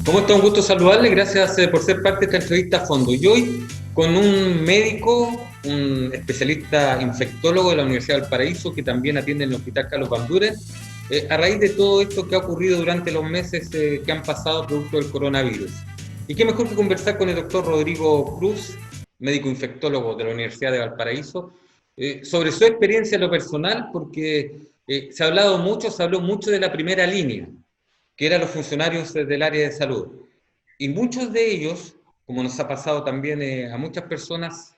¿Cómo está? Un gusto saludarle, gracias por ser parte de esta entrevista a fondo. Y hoy con un médico, un especialista infectólogo de la Universidad del Paraíso, que también atiende en el Hospital Carlos Bandura, a raíz de todo esto que ha ocurrido durante los meses que han pasado producto del coronavirus. Y qué mejor que conversar con el doctor Rodrigo Cruz, médico infectólogo de la Universidad de Valparaíso, sobre su experiencia en lo personal, porque se habló mucho de la primera línea, que eran los funcionarios del área de salud. Y muchos de ellos, como nos ha pasado también a muchas personas,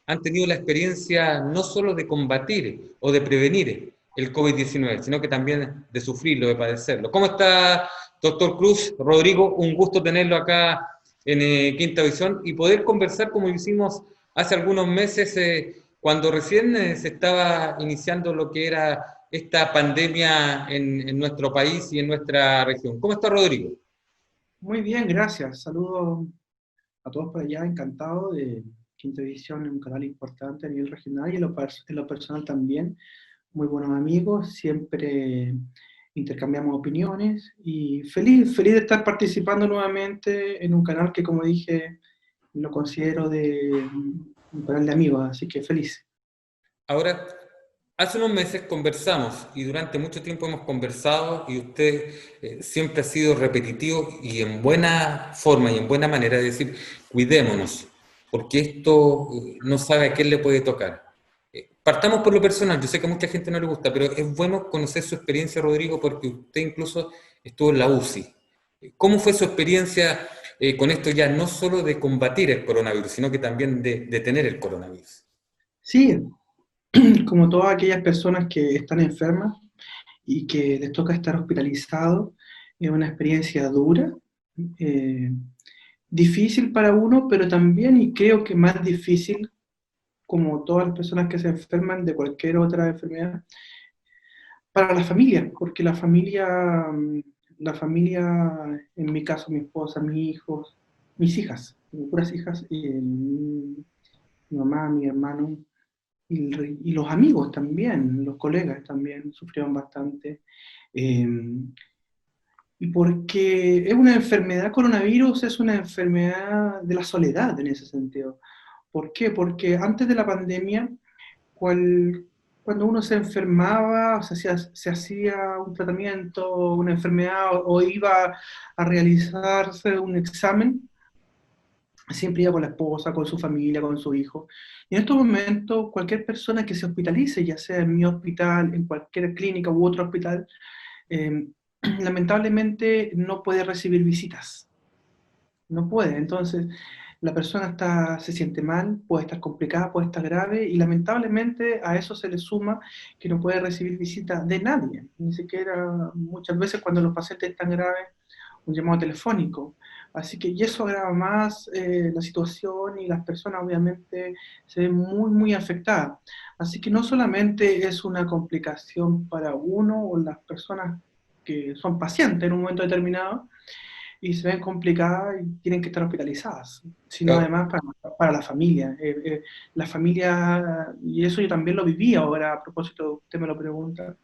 han tenido la experiencia no solo de combatir o de prevenir el COVID-19, sino que también de sufrirlo, de padecerlo. ¿Cómo está, doctor Cruz? Rodrigo, un gusto tenerlo acá en Quinta Visión y poder conversar como hicimos hace algunos meses, cuando recién se estaba iniciando lo que era esta pandemia en nuestro país y en nuestra región. ¿Cómo está, Rodrigo? Muy bien, gracias. Saludos a todos por allá, encantado de Quinta División, un canal importante a nivel regional y en lo personal también. Muy buenos amigos, siempre intercambiamos opiniones y feliz de estar participando nuevamente en un canal que, como dije, lo considero de un canal de amigos, así que feliz. Ahora, hace unos meses conversamos y durante mucho tiempo hemos conversado y usted siempre ha sido repetitivo y en buena forma y en buena manera de decir, cuidémonos, porque esto no sabe a quién le puede tocar. Partamos por lo personal, yo sé que a mucha gente no le gusta, pero es bueno conocer su experiencia, Rodrigo, porque usted incluso estuvo en la UCI. ¿Cómo fue su experiencia con esto ya no solo de combatir el coronavirus, sino que también de detener el coronavirus? Sí, como todas aquellas personas que están enfermas y que les toca estar hospitalizados, es una experiencia dura, eh, difícil para uno, pero también, y creo que más difícil, como todas las personas que se enferman de cualquier otra enfermedad, para la familia, porque la familia, en mi caso, mi esposa, mis hijos, mis hijas, mis puras hijas, mi mamá, mi hermano, y los amigos también, los colegas también sufrieron bastante. Eh, y porque es una enfermedad, coronavirus es una enfermedad de la soledad en ese sentido. ¿Por qué? Porque antes de la pandemia, cual- cuando uno se enfermaba, se hacía un tratamiento, una enfermedad o iba a realizarse un examen, siempre iba con la esposa, con su familia, con su hijo. Y en estos momentos, cualquier persona que se hospitalice, ya sea en mi hospital, en cualquier clínica u otro hospital, eh, lamentablemente no puede recibir visitas. No puede. Entonces, la persona se siente mal, puede estar complicada, puede estar grave, y lamentablemente a eso se le suma que no puede recibir visita de nadie, ni siquiera muchas veces cuando los pacientes están graves, un llamado telefónico. Así que, y eso agrava más la situación y las personas obviamente se ven muy afectadas. Así que no solamente es una complicación para uno o las personas que son pacientes en un momento determinado, y se ven complicadas y tienen que estar hospitalizadas, sino Claro. además para la familia. La familia, y eso yo también lo viví ahora, a propósito, usted me lo pregunta,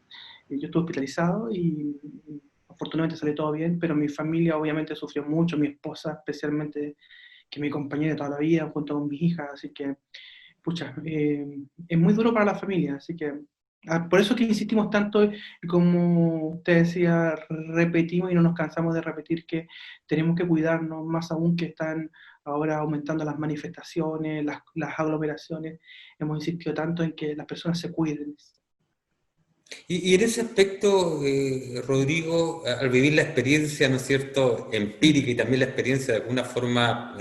yo estuve hospitalizado y afortunadamente salió todo bien, pero mi familia obviamente sufrió mucho, mi esposa especialmente, que mi compañera de toda la vida, junto con mis hijas, así que, pucha, es muy duro para la familia, así que por eso que insistimos tanto, y como usted decía, repetimos y no nos cansamos de repetir que tenemos que cuidarnos, más aún que están ahora aumentando las manifestaciones, las aglomeraciones. Hemos insistido tanto en que las personas se cuiden. Y en ese aspecto, Rodrigo, al vivir la experiencia, ¿no es cierto?, empírica y también la experiencia de alguna forma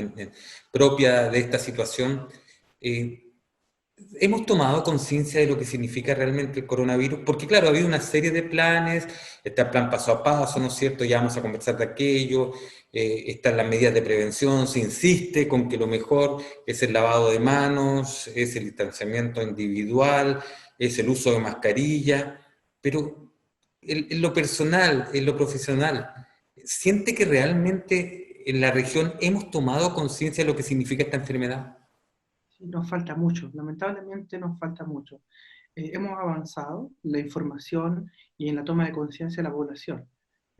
propia de esta situación, eh, hemos tomado conciencia de lo que significa realmente el coronavirus, porque claro, ha habido una serie de planes, está el plan paso a paso, ¿no es cierto? Ya vamos a conversar de aquello, están las medidas de prevención, se insiste con que lo mejor es el lavado de manos, es el distanciamiento individual, es el uso de mascarilla, pero en lo personal, en lo profesional, ¿siente que realmente en la región hemos tomado conciencia de lo que significa esta enfermedad? Sí, nos falta mucho, lamentablemente nos falta mucho. Hemos avanzado en la información y en la toma de conciencia de la población,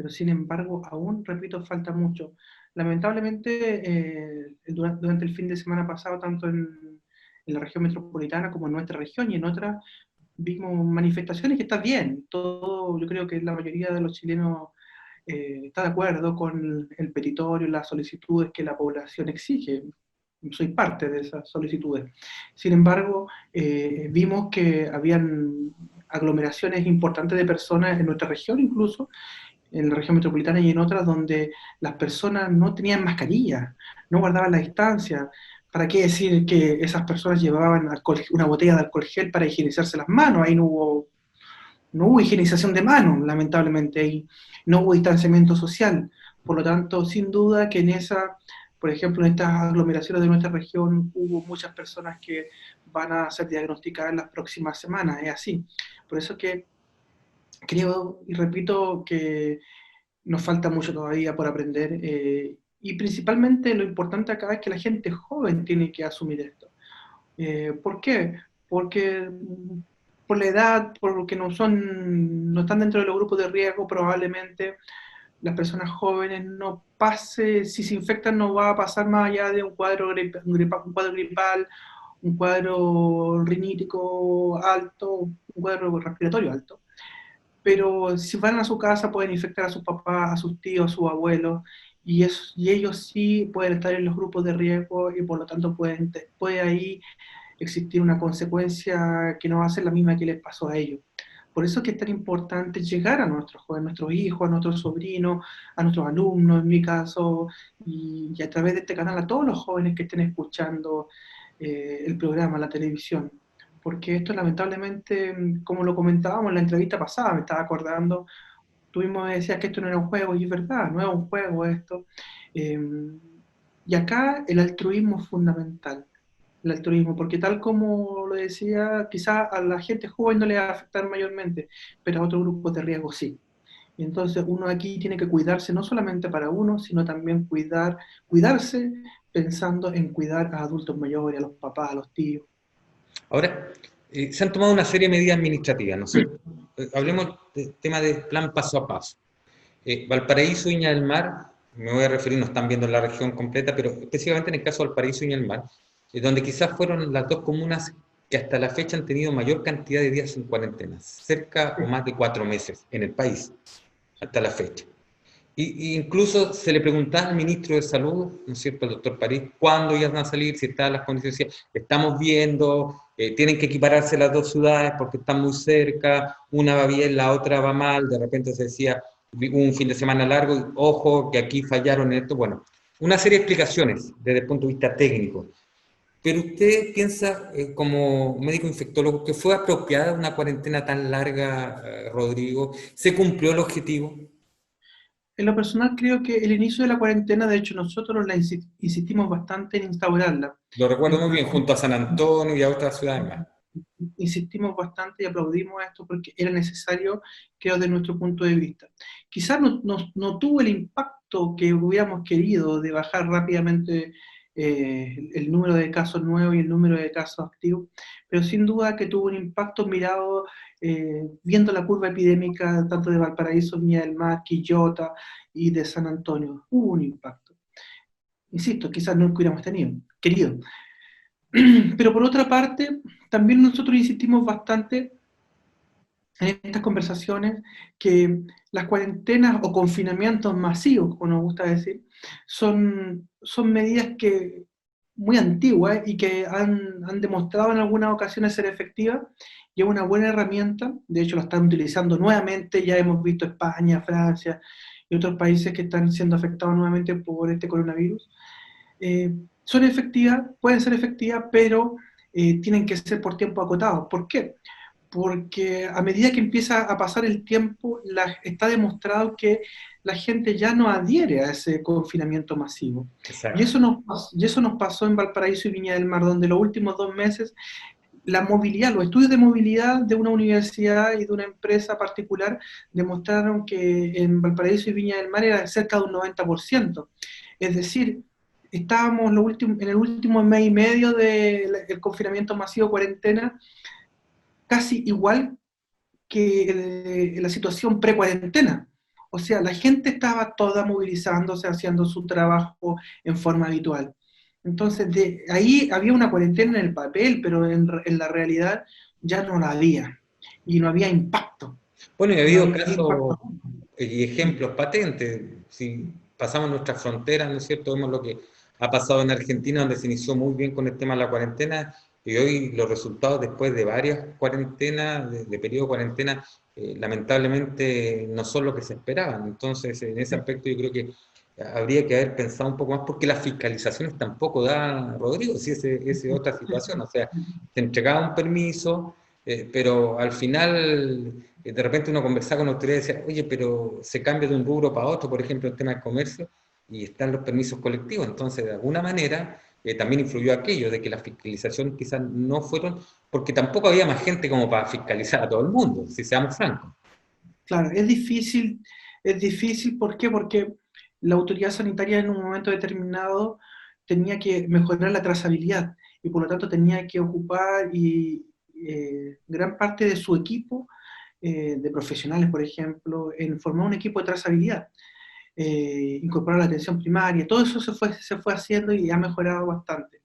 pero sin embargo, aún, repito, falta mucho. Lamentablemente, durante el fin de semana pasado, tanto en la región metropolitana como en nuestra región y en otras, vimos manifestaciones que está bien. Todo, yo creo que la mayoría de los chilenos está de acuerdo con el petitorio, las solicitudes que la población exige. Soy parte de esas solicitudes. Sin embargo, vimos que habían aglomeraciones importantes de personas en nuestra región, incluso en la región metropolitana y en otras, donde las personas no tenían mascarilla, no guardaban la distancia. ¿Para qué decir que esas personas llevaban alcohol, una botella de alcohol gel para higienizarse las manos? Ahí no hubo higienización de manos, lamentablemente, y no hubo distanciamiento social. Por lo tanto, sin duda que por ejemplo, en estas aglomeraciones de nuestra región hubo muchas personas que van a ser diagnosticadas en las próximas semanas, es así. Por eso que creo y repito que nos falta mucho todavía por aprender, y principalmente lo importante acá es que la gente joven tiene que asumir esto. ¿Por qué? Porque por la edad, porque no están dentro de los grupos de riesgo, probablemente las personas jóvenes si se infectan no va a pasar más allá de un cuadro gripal, un cuadro rinítico alto, un cuadro respiratorio alto. Pero si van a su casa pueden infectar a sus papás, a sus tíos, a sus abuelos, y ellos sí pueden estar en los grupos de riesgo y por lo tanto puede ahí existir una consecuencia que no va a ser la misma que les pasó a ellos. Por eso es que es tan importante llegar a nuestros jóvenes, a nuestros hijos, a nuestros sobrinos, a nuestros alumnos, en mi caso, y a través de este canal a todos los jóvenes que estén escuchando el programa, la televisión. Porque esto lamentablemente, como lo comentábamos en la entrevista pasada, me estaba acordando, tú mismo me decías que esto no era un juego, y es verdad, no es un juego esto. Eh, y acá el altruismo es fundamental, el altruismo, porque tal como lo decía, quizá a la gente joven no le va a afectar mayormente, pero a otros grupos de riesgo sí. Y entonces uno aquí tiene que cuidarse no solamente para uno, sino también cuidarse pensando en cuidar a adultos mayores, a los papás, a los tíos. Ahora, se han tomado una serie de medidas administrativas, ¿no es cierto? Hablemos del tema del plan paso a paso. Valparaíso, Viña del Mar, me voy a referir, no están viendo la región completa, pero específicamente en el caso de Valparaíso y Viña del Mar, donde quizás fueron las dos comunas que hasta la fecha han tenido mayor cantidad de días en cuarentena, cerca o más de 4 meses en el país, hasta la fecha. Y incluso se le preguntaba al ministro de Salud, ¿no es cierto?, al doctor París, cuándo iban a salir, si estaban las condiciones. Decía, estamos viendo, tienen que equipararse las dos ciudades porque están muy cerca, una va bien, la otra va mal, de repente se decía, un fin de semana largo, y ojo, que aquí fallaron en esto. Bueno, una serie de explicaciones desde el punto de vista técnico. Pero usted piensa, como médico infectólogo, que fue apropiada una cuarentena tan larga, Rodrigo. ¿Se cumplió el objetivo? En lo personal creo que el inicio de la cuarentena, de hecho nosotros insistimos bastante en instaurarla. Lo recuerdo muy En- bien, junto a San Antonio y a otras ciudades más. Insistimos bastante y aplaudimos esto porque era necesario, creo, desde nuestro punto de vista. Quizás no tuvo el impacto que hubiéramos querido de bajar rápidamente el número de casos nuevos y el número de casos activos, pero sin duda que tuvo un impacto mirado, viendo la curva epidémica tanto de Valparaíso, Viña del Mar, Quillota y de San Antonio. Hubo un impacto. Insisto, quizás no lo hubiéramos querido. Pero por otra parte, también nosotros insistimos bastante en estas conversaciones que las cuarentenas o confinamientos masivos, como nos gusta decir, son medidas muy antiguas y que han demostrado en algunas ocasiones ser efectivas y es una buena herramienta. De hecho, la están utilizando nuevamente. Ya hemos visto España, Francia y otros países que están siendo afectados nuevamente por este coronavirus. Son efectivas, pueden ser efectivas, pero tienen que ser por tiempo acotado. ¿Por qué? Porque a medida que empieza a pasar el tiempo, está demostrado que la gente ya no adhiere a ese confinamiento masivo. Y Exacto. eso nos pasó en Valparaíso y Viña del Mar, donde los últimos 2 meses la movilidad, los estudios de movilidad de una universidad y de una empresa particular demostraron que en Valparaíso y Viña del Mar era cerca de un 90%. Es decir, estábamos en el último mes y medio del confinamiento masivo, cuarentena, casi igual que la situación pre-cuarentena. O sea, la gente estaba toda movilizándose, haciendo su trabajo en forma habitual. Entonces, de ahí había una cuarentena en el papel, pero en la realidad ya no la había. Y no había impacto. Bueno, y ha No habido había casos impacto. y ejemplos patentes. Si pasamos nuestras fronteras, ¿no es cierto? Vemos lo que ha pasado en Argentina, donde se inició muy bien con el tema de la cuarentena, y hoy los resultados después de varias cuarentenas, de periodo de cuarentena, lamentablemente no son lo que se esperaban. Entonces, en ese aspecto yo creo que habría que haber pensado un poco más, porque las fiscalizaciones tampoco da, Rodrigo, si ese es otra situación. O sea, se entregaba un permiso, pero al final de repente uno conversaba con la autoridad y decía, oye, pero se cambia de un rubro para otro, por ejemplo, el tema del comercio, y están los permisos colectivos. Entonces, de alguna manera, también influyó aquello de que las fiscalizaciones quizás no fueron, porque tampoco había más gente como para fiscalizar a todo el mundo, si seamos francos. Claro, es difícil, ¿por qué? Porque la autoridad sanitaria en un momento determinado tenía que mejorar la trazabilidad y por lo tanto tenía que ocupar gran parte de su equipo de profesionales, por ejemplo, en formar un equipo de trazabilidad, incorporar la atención primaria, todo eso se fue haciendo y ha mejorado bastante.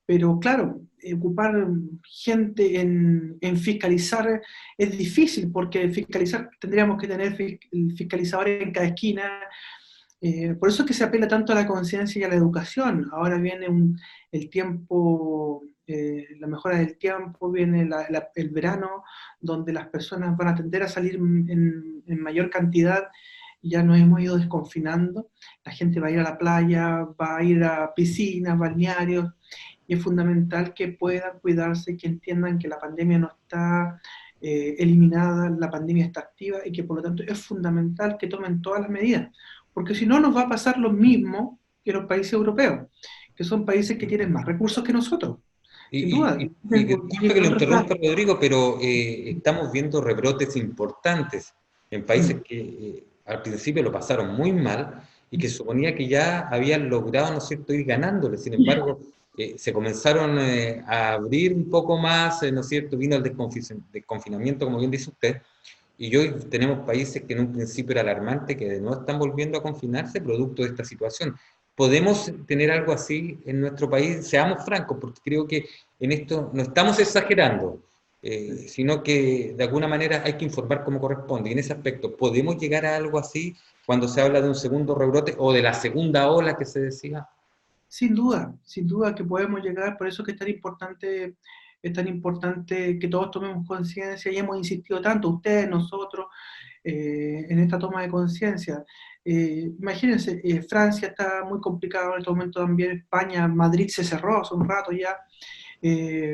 Pero claro, ocupar gente en fiscalizar es difícil, porque fiscalizar tendríamos que tener fiscalizadores en cada esquina. Por eso es que se apela tanto a la conciencia y a la educación. Ahora viene el tiempo, la mejora del tiempo, viene el verano, donde las personas van a tender a salir en mayor cantidad. Ya nos hemos ido desconfinando, la gente va a ir a la playa, va a ir a piscinas, balnearios, y es fundamental que puedan cuidarse, que entiendan que la pandemia no está eliminada, la pandemia está activa y que por lo tanto es fundamental que tomen todas las medidas, porque si no nos va a pasar lo mismo que los países europeos, que son países que tienen más recursos que nosotros, sin duda, Y disculpe que tienen lo otros interrumpa, planes. Rodrigo, pero estamos viendo rebrotes importantes en países Mm. que al principio lo pasaron muy mal y que suponía que ya habían logrado, ¿no es cierto?, ir ganándole. Sin embargo, se comenzaron a abrir un poco más, ¿no es cierto?, vino el desconfinamiento, como bien dice usted, y hoy tenemos países que en un principio era alarmante, que de nuevo están volviendo a confinarse producto de esta situación. ¿Podemos tener algo así en nuestro país? Seamos francos, porque creo que en esto no estamos exagerando, sino que de alguna manera hay que informar como corresponde. Y en ese aspecto, ¿podemos llegar a algo así cuando se habla de un segundo rebrote o de la segunda ola que se decía? Sin duda que podemos llegar, por eso que es tan importante que todos tomemos conciencia y hemos insistido tanto, ustedes, nosotros, en esta toma de conciencia. Imagínense, Francia está muy complicado en este momento también, España, Madrid se cerró hace un rato ya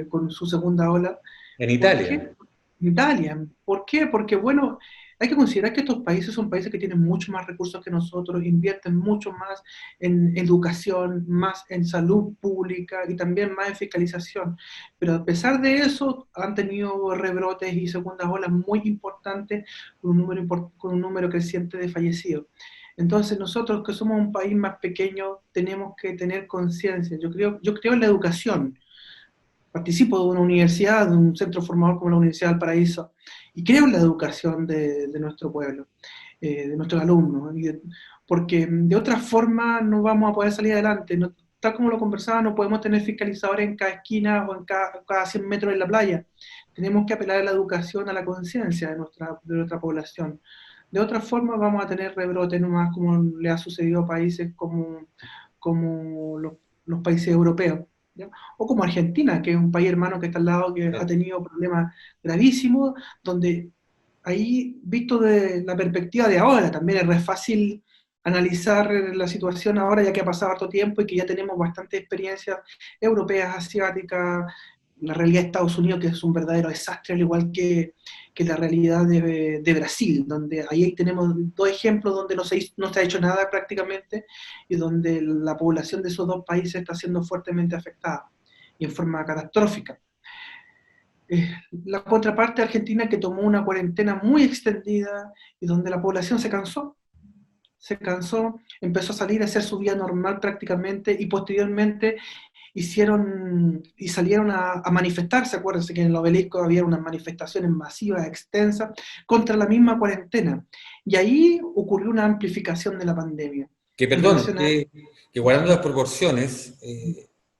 con su segunda ola. En ¿Por qué? Italia. Italia. ¿Por qué? Porque, bueno, hay que considerar que estos países son países que tienen mucho más recursos que nosotros, invierten mucho más en educación, más en salud pública y también más en fiscalización. Pero a pesar de eso, han tenido rebrotes y segundas olas muy importantes con con un número creciente de fallecidos. Entonces, nosotros que somos un país más pequeño, tenemos que tener conciencia. Yo creo en la educación, participo de una universidad, de un centro formador como la Universidad del Paraíso, y creo en la educación de nuestro pueblo, de nuestros alumnos, porque de otra forma no vamos a poder salir adelante. No, tal como lo conversaba, no podemos tener fiscalizadores en cada esquina o en cada 100 metros en la playa. Tenemos que apelar a la educación, a la conciencia de nuestra población. De otra forma vamos a tener rebrotes nomás como le ha sucedido a países como los países europeos. ¿Ya? O como Argentina, que es un país hermano que está al lado, que ha tenido problemas gravísimos, donde ahí, visto de la perspectiva de ahora, también es re fácil analizar la situación ahora, ya que ha pasado harto tiempo y que ya tenemos bastante experiencias europeas, asiáticas, la realidad de Estados Unidos, que es un verdadero desastre, al igual que la realidad de Brasil, donde ahí tenemos dos ejemplos donde no se ha hecho nada prácticamente y donde la población de esos dos países está siendo fuertemente afectada y en forma catastrófica. La contraparte argentina que tomó una cuarentena muy extendida y donde la población se cansó, empezó a salir a hacer su vida normal prácticamente y posteriormente hicieron y salieron a manifestarse. Acuérdense que en el obelisco había unas manifestaciones masivas, extensas, contra la misma cuarentena. Y ahí ocurrió una amplificación de la pandemia. Que En perdón, relación a... que guardando las proporciones,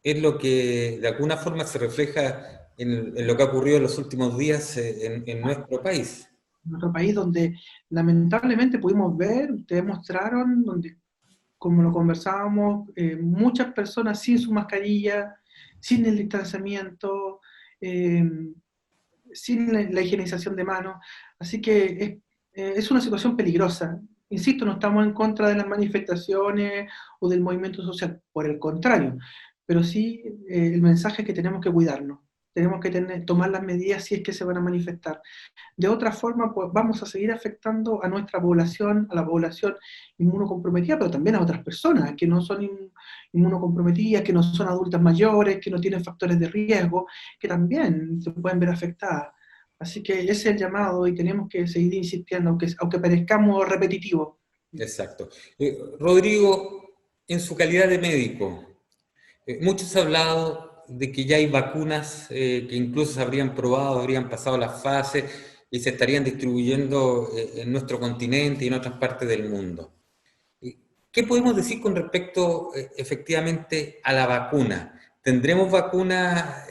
es lo que de alguna forma se refleja en lo que ha ocurrido en los últimos días en nuestro país. Nuestro país, donde lamentablemente pudimos ver, ustedes mostraron, donde, como lo conversábamos, muchas personas sin su mascarilla, sin el distanciamiento, eh, sin la higienización de manos. Así que es una situación peligrosa. Insisto, no estamos en contra de las manifestaciones o del movimiento social, por el contrario, pero sí el mensaje es que tenemos que cuidarnos, tenemos que tomar las medidas si es que se van a manifestar. De otra forma, pues vamos a seguir afectando a nuestra población, a la población inmunocomprometida, pero también a otras personas que no son inmunocomprometidas, que no son adultas mayores, que no tienen factores de riesgo, que también se pueden ver afectadas. Así que ese es el llamado y tenemos que seguir insistiendo, aunque parezcamos repetitivos. Exacto. Rodrigo, en su calidad de médico, muchos han hablado de que ya hay vacunas que incluso se habrían probado, habrían pasado las fases y se estarían distribuyendo en nuestro continente y en otras partes del mundo. ¿Qué podemos decir con respecto efectivamente a la vacuna? ¿Tendremos vacunas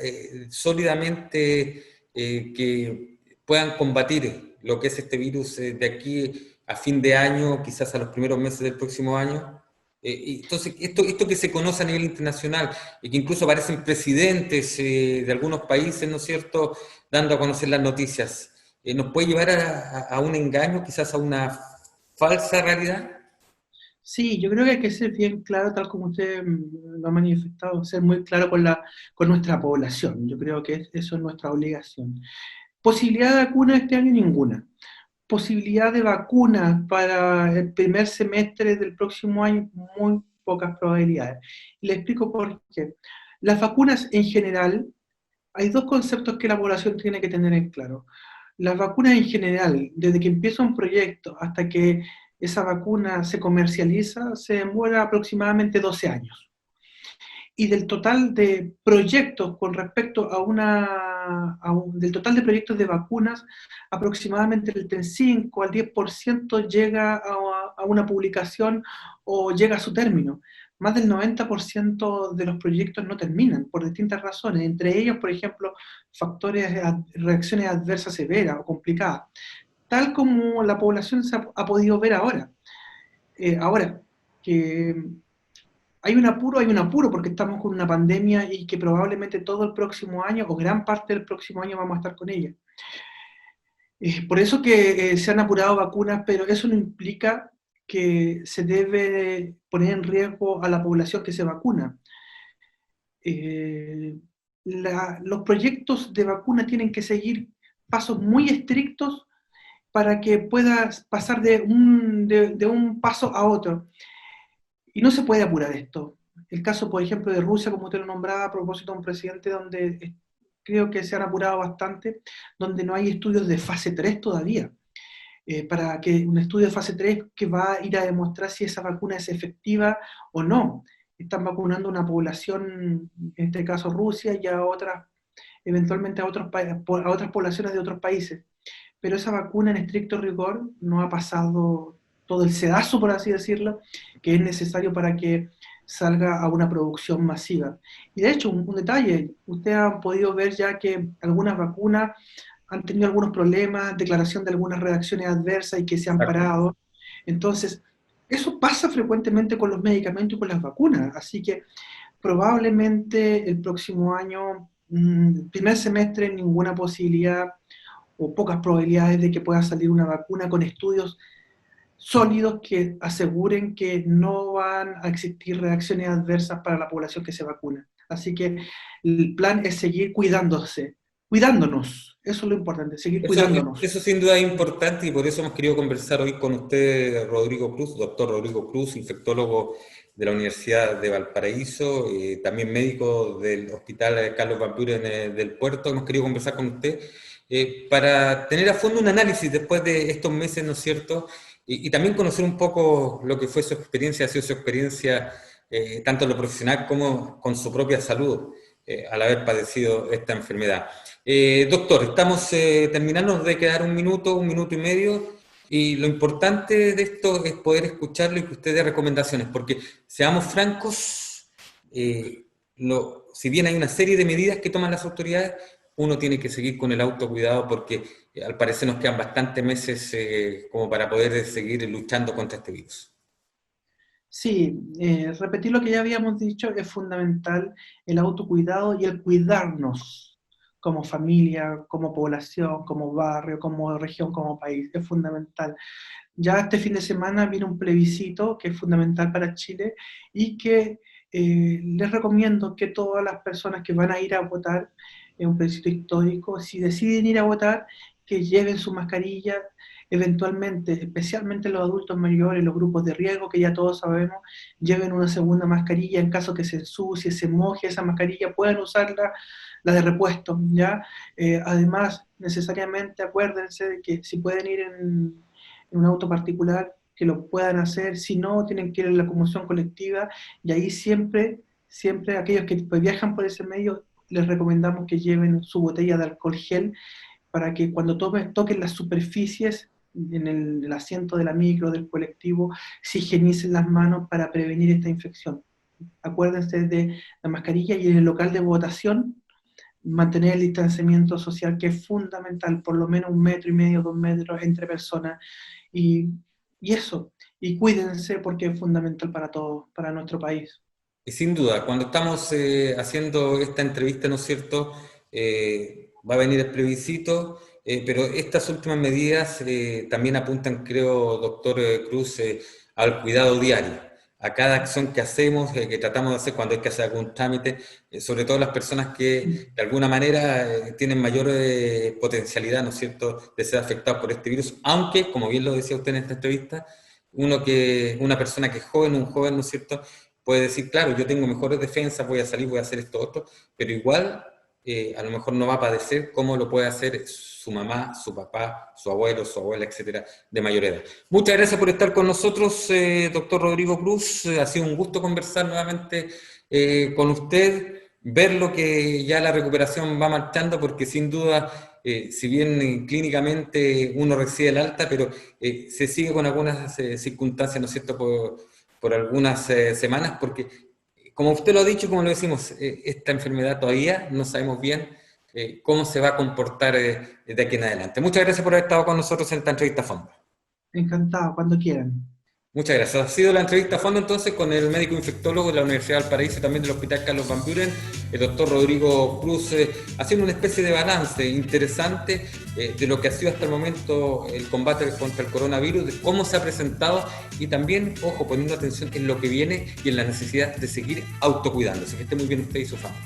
sólidamente que puedan combatir lo que es este virus de aquí a fin de año, quizás a los primeros meses del próximo año? Entonces, esto que se conoce a nivel internacional y que incluso aparecen presidentes de algunos países, ¿no es cierto?, dando a conocer las noticias, ¿nos puede llevar a un engaño, quizás a una falsa realidad? Sí, yo creo que hay que ser bien claro, tal como usted lo ha manifestado, ser muy claro con nuestra población. Yo creo que eso es nuestra obligación. Posibilidad de vacuna este año ninguna. Posibilidad de vacuna para el primer semestre del próximo año, muy pocas probabilidades. Y le explico por qué. Las vacunas en general, hay dos conceptos que la población tiene que tener en claro. Las vacunas en general, desde que empieza un proyecto hasta que esa vacuna se comercializa, se demora aproximadamente 12 años. Y del total de proyectos con respecto del total de proyectos de vacunas, aproximadamente el 5 al 10% llega a una publicación o llega a su término. Más del 90% de los proyectos no terminan por distintas razones, entre ellos, por ejemplo, factores, reacciones adversas severas o complicadas, tal como la población ha podido ver ahora. Ahora, que hay un apuro porque estamos con una pandemia y que probablemente todo el próximo año o gran parte del próximo año vamos a estar con ella. Por eso que se han apurado vacunas, pero eso no implica que se debe poner en riesgo a la población que se vacuna. Eh, los proyectos de vacuna tienen que seguir pasos muy estrictos para que puedas pasar de un paso a otro. Y no se puede apurar esto. El caso, por ejemplo, de Rusia, como usted lo nombraba, a propósito de un presidente donde creo que se han apurado bastante, donde no hay estudios de fase 3 todavía. Para que un estudio de fase 3 que va a ir a demostrar si esa vacuna es efectiva o no. Están vacunando a una población, en este caso Rusia, y a otras, eventualmente a otras poblaciones de otros países. Pero esa vacuna en estricto rigor no ha pasado todo el sedazo, por así decirlo, que es necesario para que salga a una producción masiva. Y de hecho, un detalle, ustedes han podido ver ya que algunas vacunas han tenido algunos problemas, declaración de algunas reacciones adversas y que se han parado. Entonces, eso pasa frecuentemente con los medicamentos y con las vacunas, así que probablemente el próximo año, primer semestre, ninguna posibilidad o pocas probabilidades de que pueda salir una vacuna con estudios sólidos que aseguren que no van a existir reacciones adversas para la población que se vacuna. Así que el plan es seguir cuidándose, cuidándonos. Eso es lo importante, seguir cuidándonos. Eso sin duda es importante y por eso hemos querido conversar hoy con usted, Rodrigo Cruz, doctor Rodrigo Cruz, infectólogo de la Universidad de Valparaíso, también médico del Hospital Carlos Van Buren del Puerto. Hemos querido conversar con usted para tener a fondo un análisis después de estos meses, ¿no es cierto? Y también conocer un poco lo que fue su experiencia, ha sido su experiencia tanto en lo profesional como con su propia salud, al haber padecido esta enfermedad. Doctor, estamos terminando de quedar un minuto y medio, y lo importante de esto es poder escucharlo y que usted dé recomendaciones, porque seamos francos, si bien hay una serie de medidas que toman las autoridades, uno tiene que seguir con el autocuidado porque al parecer nos quedan bastantes meses como para poder seguir luchando contra este virus. Sí, repetir lo que ya habíamos dicho, es fundamental el autocuidado y el cuidarnos como familia, como población, como barrio, como región, como país, es fundamental. Ya este fin de semana viene un plebiscito que es fundamental para Chile y que les recomiendo que todas las personas que van a ir a votar en un plebiscito histórico, si deciden ir a votar, que lleven su mascarilla, eventualmente, especialmente los adultos mayores, los grupos de riesgo, que ya todos sabemos, lleven una segunda mascarilla en caso que se ensucie, se moje esa mascarilla, puedan usarla, la de repuesto, ¿ya? Además, necesariamente acuérdense de que si pueden ir en un auto particular, que lo puedan hacer, si no, tienen que ir en la locomoción colectiva, y ahí siempre, siempre aquellos que viajan por ese medio, les recomendamos que lleven su botella de alcohol gel, para que cuando toquen las superficies en el asiento de la micro, del colectivo, se higienicen las manos para prevenir esta infección. Acuérdense de la mascarilla y en el local de votación, mantener el distanciamiento social, que es fundamental, por lo menos 1,5 metros, 2 metros entre personas, y, y eso, y cuídense porque es fundamental para todos, para nuestro país. Y sin duda, cuando estamos haciendo esta entrevista, ¿no es cierto? Va a venir el plebiscito, pero estas últimas medidas también apuntan, creo, doctor Cruz, al cuidado diario, a cada acción que hacemos, que tratamos de hacer cuando hay que hacer algún trámite, sobre todo las personas que de alguna manera tienen mayor potencialidad, ¿no es cierto?, de ser afectados por este virus, aunque, como bien lo decía usted en esta entrevista, una persona que es joven, un joven, ¿no es cierto?, puede decir, claro, yo tengo mejores defensas, voy a salir, voy a hacer esto, otro, pero igual a lo mejor no va a padecer como lo puede hacer su mamá, su papá, su abuelo, su abuela, etcétera, de mayor edad. Muchas gracias por estar con nosotros, doctor Rodrigo Cruz. Ha sido un gusto conversar nuevamente con usted, ver lo que ya la recuperación va marchando, porque sin duda, si bien clínicamente uno recibe el alta, pero se sigue con algunas circunstancias, ¿no es cierto?, por algunas semanas, porque como usted lo ha dicho, como lo decimos, esta enfermedad todavía no sabemos bien cómo se va a comportar de aquí en adelante. Muchas gracias por haber estado con nosotros en esta entrevista a fondo. Encantado, cuando quieran. Muchas gracias. Ha sido la entrevista a fondo entonces con el médico infectólogo de la Universidad de Valparaíso y también del Hospital Carlos Van Buren, el doctor Rodrigo Cruz, haciendo una especie de balance interesante de lo que ha sido hasta el momento el combate contra el coronavirus, de cómo se ha presentado y también, ojo, poniendo atención en lo que viene y en la necesidad de seguir autocuidándose. Que esté muy bien usted y su familia.